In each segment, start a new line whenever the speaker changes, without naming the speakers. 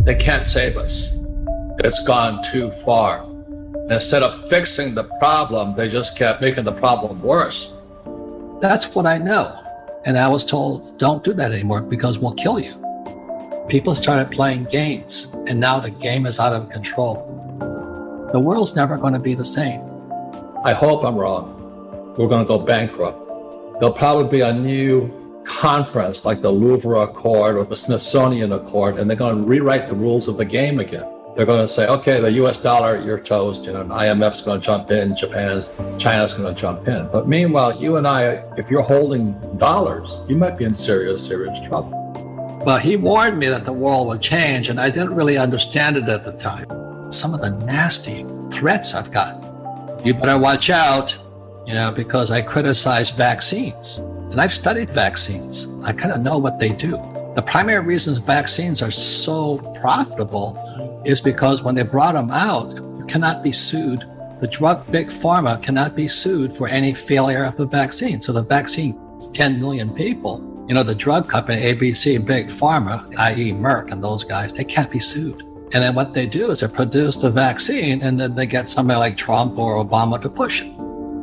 They can't save us. It's gone too far. And instead of fixing the problem, they just kept making the problem worse. That's what I know. And I was told, don't do that anymore because we'll kill you. People started playing games, and now the game is out of control. The world's never going to be the same. I hope I'm wrong. We're going to go bankrupt. There'll probably be a new conference like the Louvre Accord or the Smithsonian Accord, and they're going to rewrite the rules of the game again. They're going to say, okay, the US dollar, you're toast, and IMF's going to jump in, China's going to jump in. But meanwhile, you and I, if you're holding dollars, you might be in serious trouble. But he warned me that the world would change, and I didn't really understand it at the time. Some of the nasty threats I've got. You better watch out, because I criticize vaccines. And I've studied vaccines. I kind of know what they do. The primary reasons vaccines are so profitable is because when they brought them out, you cannot be sued. The drug big pharma cannot be sued for any failure of the vaccine. So the vaccine is 10 million people. The drug company, ABC, big pharma, i.e. Merck and those guys, they can't be sued. And then what they do is they produce the vaccine and then they get somebody like Trump or Obama to push it.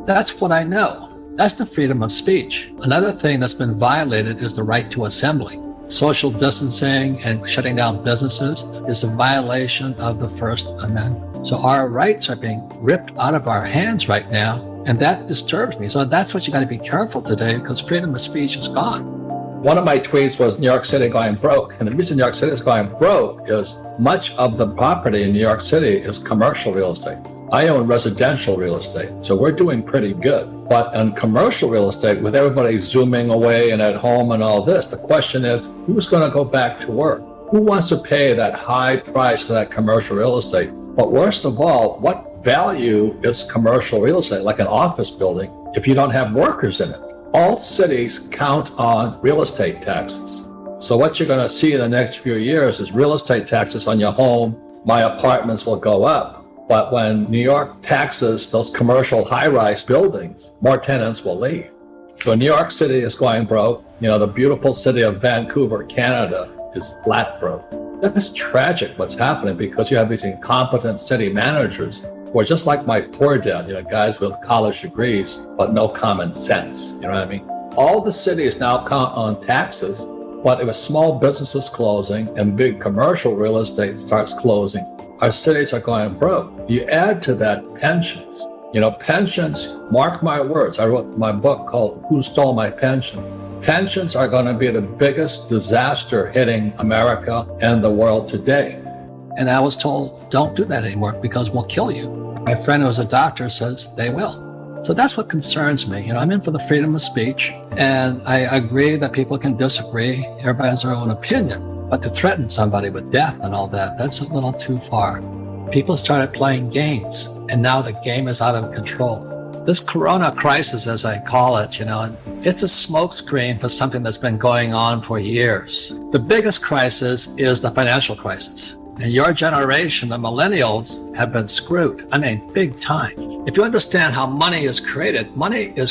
That's what I know. That's the freedom of speech. Another thing that's been violated is the right to assembly. Social distancing and shutting down businesses is a violation of the First Amendment. So our rights are being ripped out of our hands right now, and that disturbs me. So that's what you got to be careful today, because freedom of speech is gone. One of my tweets was New York City going broke. And the reason New York City is going broke is much of the property in New York City is commercial real estate. I own residential real estate, so we're doing pretty good. But in commercial real estate, with everybody zooming away and at home and all this, the question is, who's going to go back to work? Who wants to pay that high price for that commercial real estate? But worst of all, what value is commercial real estate, like an office building, if you don't have workers in it? All cities count on real estate taxes. So what you're going to see in the next few years is real estate taxes on your home. My apartments will go up. But when New York taxes those commercial high-rise buildings, more tenants will leave. So New York City is going broke. The beautiful city of Vancouver, Canada, is flat broke. That's tragic what's happening, because you have these incompetent city managers who are just like my poor dad, guys with college degrees, but no common sense. You know what I mean? All the cities now count on taxes, but if a small businesses closing and big commercial real estate starts closing, our cities are going broke. You add to that pensions. Pensions, mark my words. I wrote my book called Who Stole My Pension? Pensions are going to be the biggest disaster hitting America and the world today. And I was told, don't do that anymore because we'll kill you. My friend who's a doctor says they will. So that's what concerns me. I'm in for the freedom of speech, and I agree that people can disagree. Everybody has their own opinion. But to threaten somebody with death and all that, that's a little too far. People started playing games, and now the game is out of control. This corona crisis, as I call it, it's a smokescreen for something that's been going on for years. The biggest crisis is the financial crisis. And your generation, the millennials, have been screwed. Big time. If you understand how money is created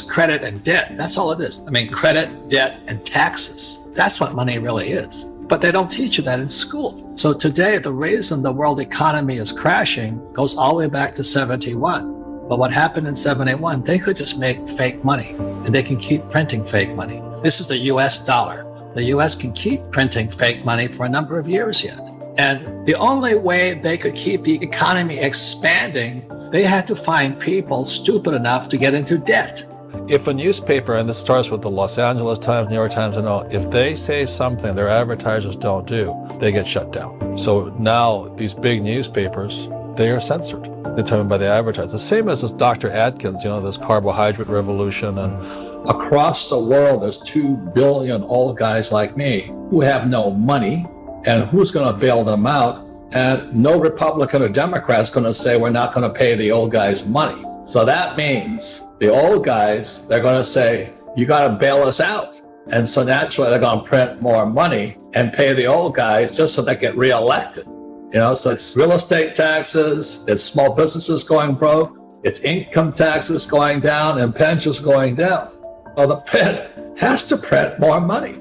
credit and debt. That's all it is. Credit, debt, and taxes. That's what money really is. But they don't teach you that in school. So today, the reason the world economy is crashing goes all the way back to 71. But what happened in 71, they could just make fake money, and they can keep printing fake money. This is the US dollar. The US can keep printing fake money for a number of years yet. And the only way they could keep the economy expanding, they had to find people stupid enough to get into debt. If a newspaper, and this starts with the Los Angeles Times, New York Times, if they say something their advertisers don't do, they get shut down. So now these big newspapers, they are censored, determined by the advertisers. The same as this Dr. Atkins, this carbohydrate revolution. And across the world, there's 2 billion old guys like me who have no money, and who's going to bail them out? And no Republican or Democrat is going to say we're not going to pay the old guys money. So that means the old guys, they're going to say, you got to bail us out. And so naturally, they're going to print more money and pay the old guys just so they get reelected. So it's real estate taxes, it's small businesses going broke, it's income taxes going down, and pensions going down. Well, the Fed has to print more money.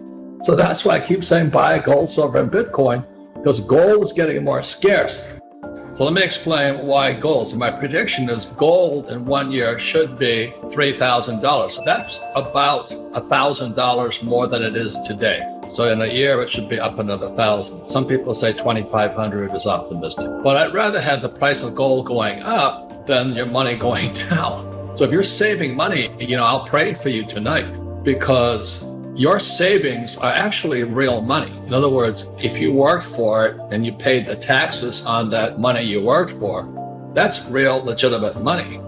So that's why I keep saying buy gold, silver, and Bitcoin. because gold is getting more scarce. So let me explain why gold. So my prediction is gold in 1 year should be $3,000. So that's about $1,000 more than it is today. So in a year, it should be up another 1,000. Some people say 2,500 is optimistic. But I'd rather have the price of gold going up than your money going down. So if you're saving money, I'll pray for you tonight, because your savings are actually real money. In other words, if you worked for it and you paid the taxes on that money you worked for, that's real legitimate money.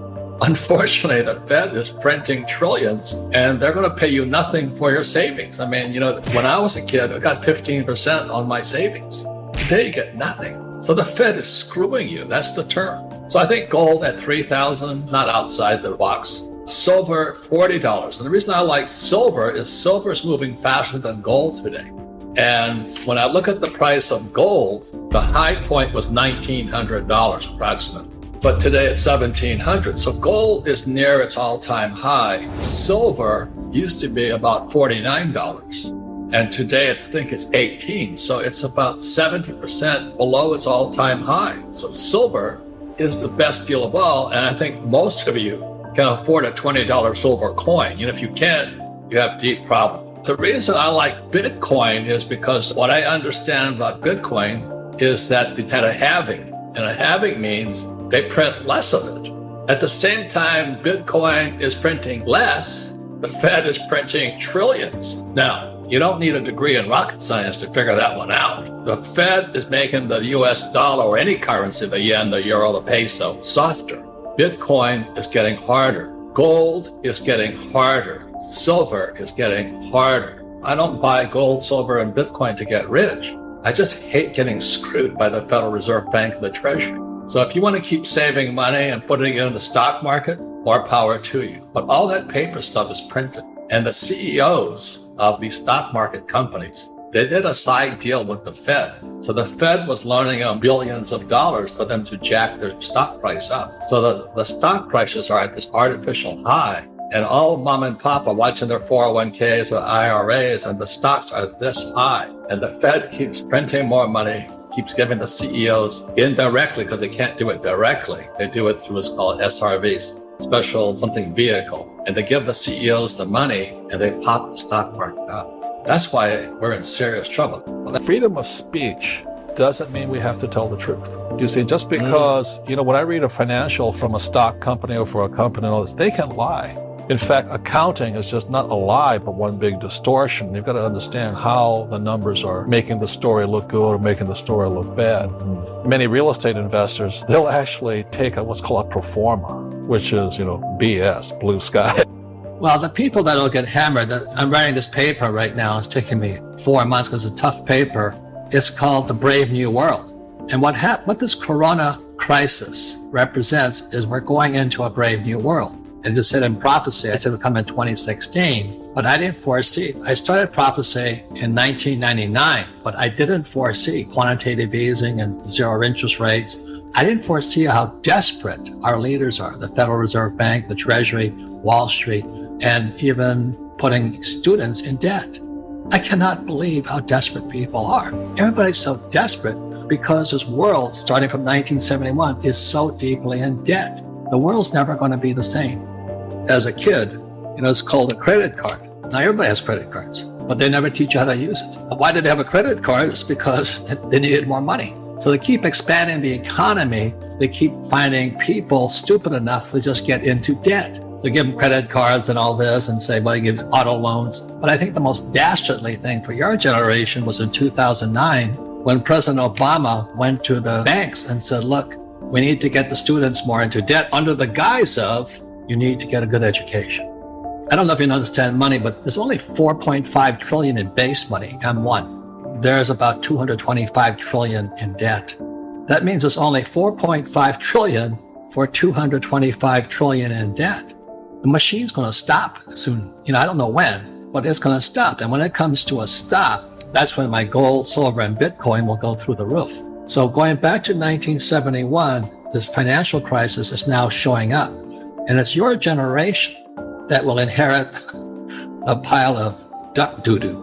Unfortunately, the Fed is printing trillions and they're going to pay you nothing for your savings. I mean, when I was a kid, I got 15% on my savings. Today, you get nothing. So the Fed is screwing you. That's the term. So I think gold at 3,000, not outside the box. Silver, $40. And the reason I like silver is moving faster than gold today. And when I look at the price of gold, the high point was $1,900 approximately. But today it's $1,700. So gold is near its all-time high. Silver used to be about $49. And today I think it's $18. So it's about 70% below its all-time high. So silver is the best deal of all. And I think most of you can afford a $20 silver coin. If you can't, you have deep problems. The reason I like Bitcoin is because what I understand about Bitcoin is that it had a halving. And a halving means they print less of it. At the same time, Bitcoin is printing less, the Fed is printing trillions. Now, you don't need a degree in rocket science to figure that one out. The Fed is making the US dollar or any currency, the yen, the euro, the peso, softer. Bitcoin is getting harder. Gold is getting harder. Silver is getting harder. I don't buy gold, silver, and Bitcoin to get rich. I just hate getting screwed by the Federal Reserve Bank and the Treasury. So if you want to keep saving money and putting it in the stock market, more power to you. But all that paper stuff is printed. And the CEOs of these stock market companies, they did a side deal with the Fed. So the Fed was loaning them billions of dollars for them to jack their stock price up. So the stock prices are at this artificial high. And all mom and pop are watching their 401ks or IRAs, and the stocks are this high. And the Fed keeps printing more money, keeps giving the CEOs indirectly, because they can't do it directly. They do it through what's called SRVs, special something vehicle. And they give the CEOs the money and they pop the stock market up. That's why we're in serious trouble.
Freedom of speech doesn't mean we have to tell the truth. You see, just because, when I read a financial from a stock company or for a company, they can lie. In fact, accounting is just not a lie, but one big distortion. You've got to understand how the numbers are making the story look good or making the story look bad. Many real estate investors, they'll actually take what's called a pro forma, which is, BS, blue sky.
Well, the people that'll get hammered, I'm writing this paper right now. It's taking me 4 months because it's a tough paper. It's called The Brave New World. And what this corona crisis represents is we're going into a brave new world. As I said in prophecy, I said it would come in 2016, but I didn't foresee. I started prophecy in 1999, but I didn't foresee quantitative easing and zero interest rates. I didn't foresee how desperate our leaders are, the Federal Reserve Bank, the Treasury, Wall Street, and even putting students in debt. I cannot believe how desperate people are. Everybody's so desperate because this world, starting from 1971, is so deeply in debt. The world's never going to be the same. As a kid, it's called a credit card. Now everybody has credit cards, but they never teach you how to use it. Why did they have a credit card? It's because they needed more money. So they keep expanding the economy. They keep finding people stupid enough to just get into debt. So give them credit cards and all this and say, well, you give auto loans. But I think the most dastardly thing for your generation was in 2009 when President Obama went to the banks and said, look, we need to get the students more into debt under the guise of you need to get a good education. I don't know if you understand money, but there's only 4.5 trillion in base money, M1. There's about 225 trillion in debt. That means there's only 4.5 trillion for 225 trillion in debt. The machine's going to stop soon. I don't know when, but it's going to stop. And when it comes to a stop, that's when my gold, silver, and Bitcoin will go through the roof. So going back to 1971, this financial crisis is now showing up. And it's your generation that will inherit a pile of duck doo-doo.